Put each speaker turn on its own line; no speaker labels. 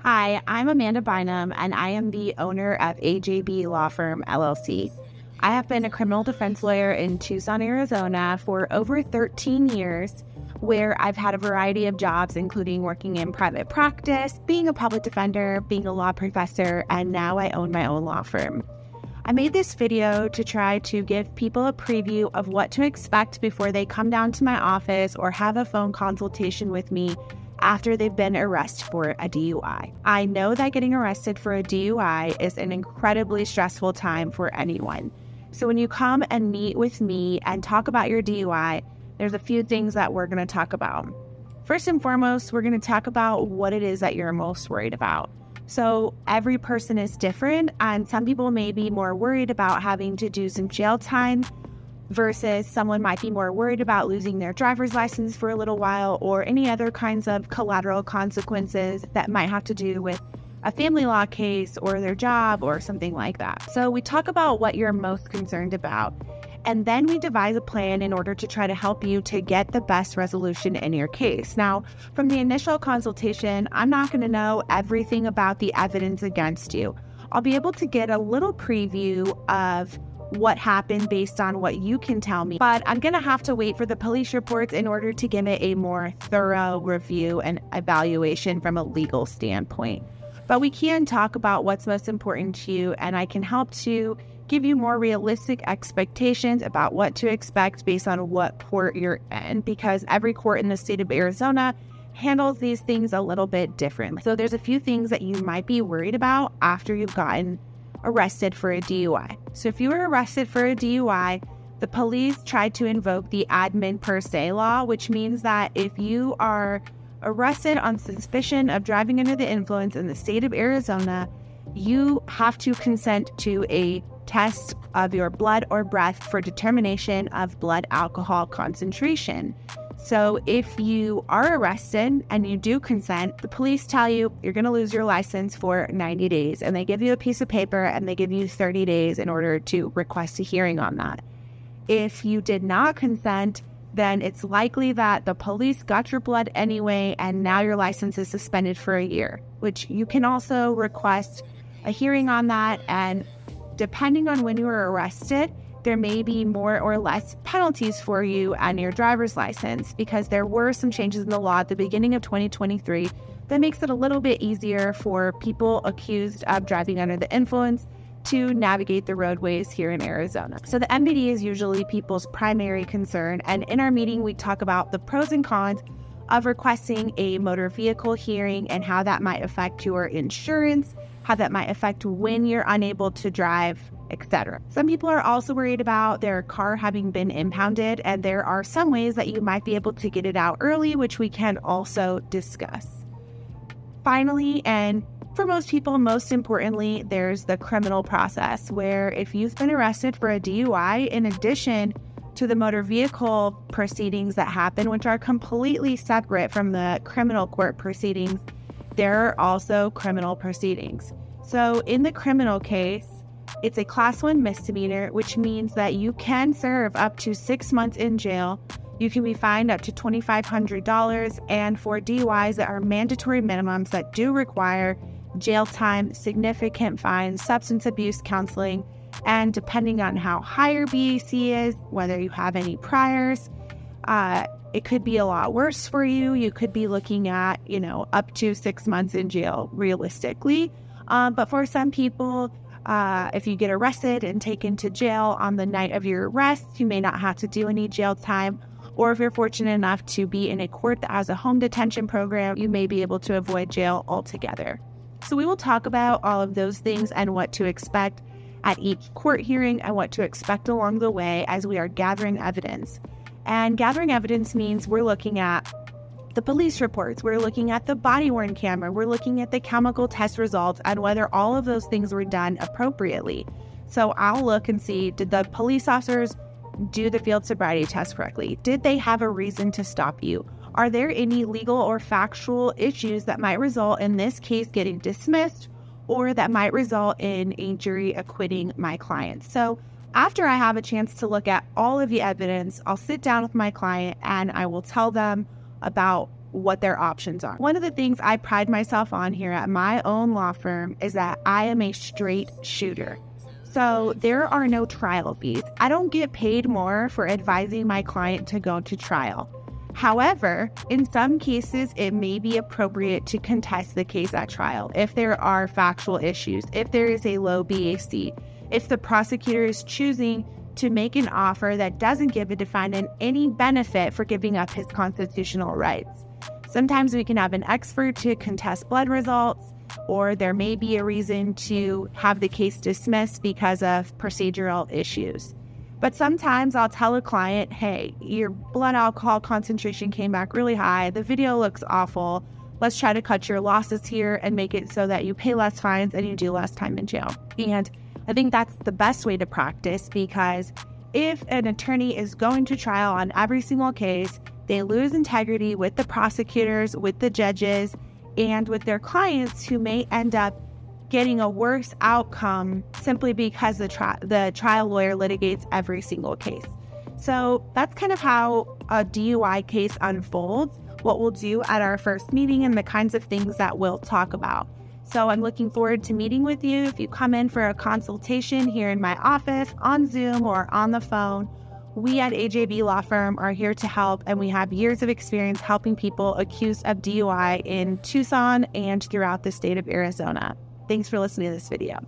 Hi, I'm Amanda Bynum, and I am the owner of AJB Law Firm, LLC. I have been a criminal defense lawyer in Tucson, Arizona for over 13 years, where I've had a variety of jobs, including working in private practice, being a public defender, being a law professor, and now I own my own law firm. I made this video to try to give people a preview of what to expect before they come down to my office or have a phone consultation with me after they've been arrested for a DUI. I know that getting arrested for a DUI is an incredibly stressful time for anyone. So when you come and meet with me and talk about your DUI, there's a few things that we're going to talk about. First and foremost, we're going to talk about what it is that you're most worried about. So every person is different, and some people may be more worried about having to do some jail time versus someone might be more worried about losing their driver's license for a little while or any other kinds of collateral consequences that might have to do with a family law case or their job or something like that. So we talk about what you're most concerned about, and then we devise a plan in order to try to help you to get the best resolution in your case. Now, from the initial consultation, I'm not going to know everything about the evidence against you. I'll be able to get a little preview of what happened based on what you can tell me, but I'm going to have to wait for the police reports in order to give it a more thorough review and evaluation from a legal standpoint. But we can talk about what's most important to you, and I can help to give you more realistic expectations about what to expect based on what court you're in, because every court in the state of Arizona handles these things a little bit differently. So there's a few things that you might be worried about after you've gotten arrested for a DUI. So if you were arrested for a DUI, the police tried to invoke the admin per se law, which means that if you are arrested on suspicion of driving under the influence in the state of Arizona, you have to consent to a test of your blood or breath for determination of blood alcohol concentration. So if you are arrested and you do consent, the police tell you you're going to lose your license for 90 days, and they give you a piece of paper and they give you 30 days in order to request a hearing on that. If you did not consent, then it's likely that the police got your blood anyway, and now your license is suspended for a year, which you can also request a hearing on that. And depending on when you were arrested, there may be more or less penalties for you on your driver's license, because there were some changes in the law at the beginning of 2023 that makes it a little bit easier for people accused of driving under the influence to navigate the roadways here in Arizona. So the MVD is usually people's primary concern, and in our meeting we talk about the pros and cons of requesting a motor vehicle hearing and how that might affect your insurance, how that might affect when you're unable to drive, etc. Some people are also worried about their car having been impounded, and there are some ways that you might be able to get it out early, which we can also discuss. Finally, and for most people, most importantly, there's the criminal process, where if you've been arrested for a DUI, in addition to the motor vehicle proceedings that happen, which are completely separate from the criminal court proceedings, there are also criminal proceedings. So in the criminal case, it's a class 1 misdemeanor, which means that you can serve up to 6 months in jail. You can be fined up to $2,500, and for DUIs that are mandatory minimums that do require jail time, significant fines, substance abuse counseling, and depending on how high your BAC is, whether you have any priors, it could be a lot worse for you. You could be looking at, up to 6 months in jail realistically. But for some people, if you get arrested and taken to jail on the night of your arrest, you may not have to do any jail time. Or if you're fortunate enough to be in a court that has a home detention program, you may be able to avoid jail altogether. So we will talk about all of those things and what to expect at each court hearing and what to expect along the way as we are gathering evidence. And gathering evidence means we're looking at the police reports, we're looking at the body-worn camera, we're looking at the chemical test results and whether all of those things were done appropriately. So I'll look and see, did the police officers do the field sobriety test correctly? Did they have a reason to stop you? Are there any legal or factual issues that might result in this case getting dismissed, or that might result in a jury acquitting my client? So after I have a chance to look at all of the evidence, I'll sit down with my client and I will tell them about what their options are. One of the things I pride myself on here at my own law firm is that I am a straight shooter. So there are no trial fees. I don't get paid more for advising my client to go to trial. However, in some cases, it may be appropriate to contest the case at trial if there are factual issues, if there is a low BAC, if the prosecutor is choosing to make an offer that doesn't give a defendant any benefit for giving up his constitutional rights. Sometimes we can have an expert to contest blood results, or there may be a reason to have the case dismissed because of procedural issues. But sometimes I'll tell a client, hey, your blood alcohol concentration came back really high. The video looks awful. Let's try to cut your losses here and make it so that you pay less fines and you do less time in jail. And I think that's the best way to practice, because if an attorney is going to trial on every single case, they lose integrity with the prosecutors, with the judges, and with their clients, who may end up getting a worse outcome simply because the trial lawyer litigates every single case. So that's kind of how a DUI case unfolds, what we'll do at our first meeting, and the kinds of things that we'll talk about. So I'm looking forward to meeting with you. If you come in for a consultation here in my office, on Zoom or on the phone, we at AJB Law Firm are here to help, and we have years of experience helping people accused of DUI in Tucson and throughout the state of Arizona. Thanks for listening to this video.